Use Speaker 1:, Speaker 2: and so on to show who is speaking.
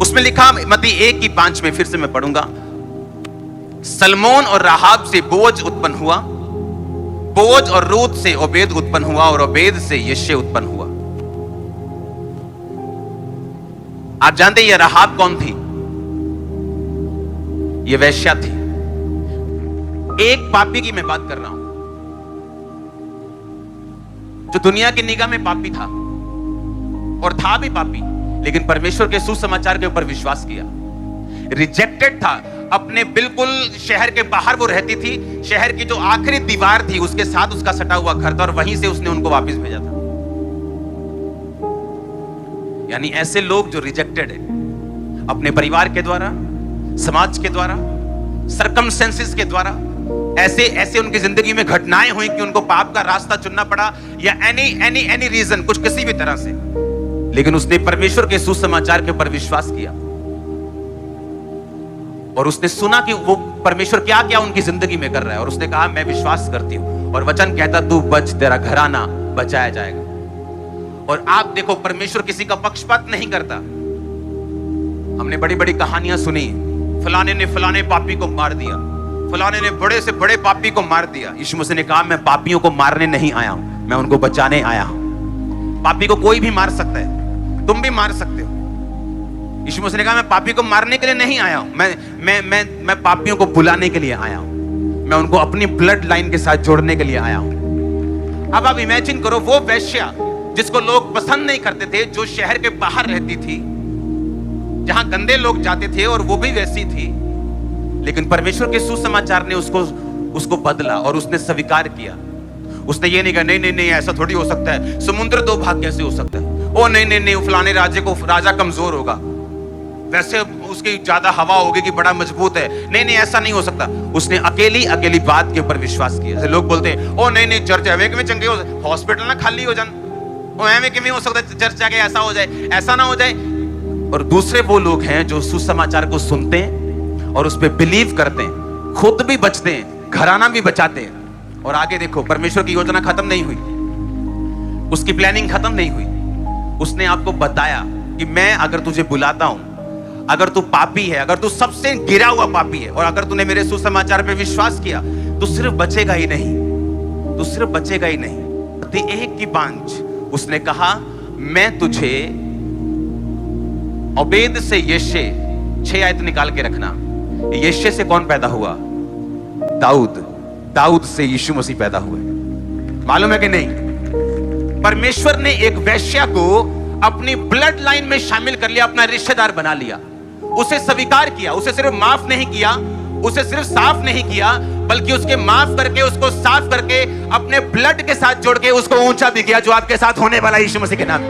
Speaker 1: उसमें लिखा मत्ती 1:5 में, फिर से मैं पढ़ूंगा। सलमोन और राहाब से बोअज उत्पन्न हुआ, बोअज और रूत से ओबेद उत्पन्न हुआ, और ओबेद से यिशै उत्पन्न हुआ। आप जानते हैं ये राहाब कौन थी? ये वेश्या थी। एक पापी की मैं बात कर रहा हूं जो दुनिया की निगाह में पापी था, और था भी पापी, लेकिन परमेश्वर के सुसमाचार के ऊपर विश्वास किया। रिजेक्टेड था, अपने बिल्कुल शहर के बाहर वो रहती थी, शहर की जो आखिरी दीवार थी उसके साथ उसका सटा हुआ घर था, और वहीं से उसने उनको वापस भेजा था। यानी ऐसे लोग जो रिजेक्टेड है अपने परिवार के द्वारा, समाज के द्वारा, सर्कमस्टेंसेस के द्वारा, ऐसे उनकी जिंदगी में घटनाएं हुई कि उनको पाप का रास्ता चुनना पड़ा, या एनी रीजन, कुछ किसी भी तरह से, लेकिन उसने परमेश्वर के सुसमाचार के ऊपर विश्वास किया, और उसने सुना कि वो परमेश्वर क्या क्या उनकी जिंदगी में कर रहा है, और उसने कहा मैं विश्वास करती हूं, और वचन कहता तू बच, तेरा घराना बचाया जाएगा। और आप देखो, परमेश्वर किसी का पक्षपात नहीं करता। हमने बड़ी बड़ी कहानियां सुनी, फलाने ने फलाने पापी को मार दिया, फलाने ने बड़े से बड़े पापी को मार दिया। यीशु मसीह ने कहा मैं पापियों को मारने नहीं आया हूं, मैं उनको बचाने आया हूं। पापी को कोई भी मार सकता है, तुम भी मार सकते हो। यीशु मसीह ने कहा मैं पापी को मारने के लिए नहीं आया हूं, मैं पापियों को बुलाने के लिए आया हूं, मैं उनको अपनी ब्लड लाइन के साथ जोड़ने के लिए आया हूं। अब आप इमेजिन करो, वो वेश्या जिसको लोग पसंद नहीं करते थे, जो शहर के बाहर रहती थी, जहां गंदे लोग जाते थे, और वो भी वैसी थी, लेकिन परमेश्वर के सुसमाचार ने उसको बदला, और उसने स्वीकार किया। उसने ये नहीं कहा नहीं ऐसा थोड़ी हो सकता है, समुद्र दो भाग कैसे हो सकता है, ओ नहीं फलाने राजा कमजोर होगा, वैसे उसकी ज्यादा हवा होगी कि बड़ा मजबूत है, नहीं ऐसा नहीं हो सकता। उसने अकेली बात के ऊपर विश्वास किया। जैसे लोग बोलते हैं ओ नहीं चर्च एवे में चंगे हो, हॉस्पिटल ना खाली हो जान, ओ एवे कि हो सकता है चर्च जाके ऐसा हो जाए, ऐसा ना हो जाए। और दूसरे वो लोग हैं जो सुसमाचार को सुनते हैं और उस पर बिलीव करते हैं, खुद भी बचते हैं, घराना भी बचाते हैं। और आगे देखो, परमेश्वर की योजना खत्म नहीं हुई, उसकी प्लानिंग खत्म नहीं हुई। उसने आपको बताया कि मैं अगर तुझे बुलाता हूं, अगर तू पापी है, अगर तू सबसे गिरा हुआ पापी है, और अगर तूने मेरे सुसमाचार पे विश्वास किया, तो सिर्फ बचेगा ही नहीं, तो सिर्फ बचेगा ही नहीं। 1:5 उसने कहा मैं तुझे ओबेद से यिशै, 6 आयत निकाल के रखना। यिशै से कौन पैदा हुआ? दाऊद से यीशु मसीह पैदा हुए। मालूम है कि नहीं? परमेश्वर ने एक वेश्या को अपनी ब्लड लाइन में शामिल कर लिया, अपना रिश्तेदार बना लिया, उसे स्वीकार किया, उसे सिर्फ माफ नहीं किया, उसे सिर्फ साफ नहीं किया, बल्कि उसके माफ करके, उसको साफ करके, अपने ब्लड के साथ जोड़ के उसको ऊंचा भी किया, जो आपके साथ होने वाला यीशु मसीह के नाम।